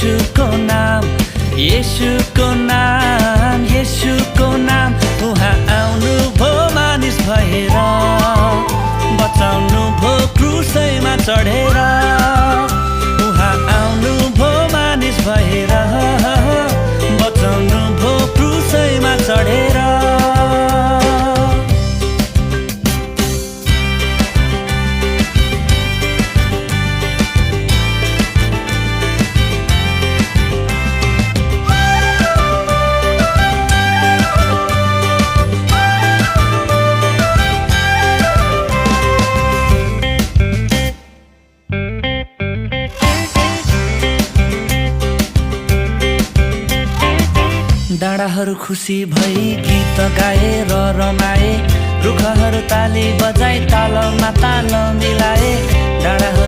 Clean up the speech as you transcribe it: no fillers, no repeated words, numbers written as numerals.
येशूको नाम, येशूको नाम, येशूको नाम। उहाँ आउनु भो मानिस भएर, बचाउनु भो क्रुसैमा चढेर। उहाँ आउनु भो मानिस भएर, बचाउनु भो क्रुसैमा चढेर। डाँडाहरू खुसी भई गीत गाए र रमाए, रुखहरू ताली बजाई तालमा ताल मिलाए। डाँडाहरू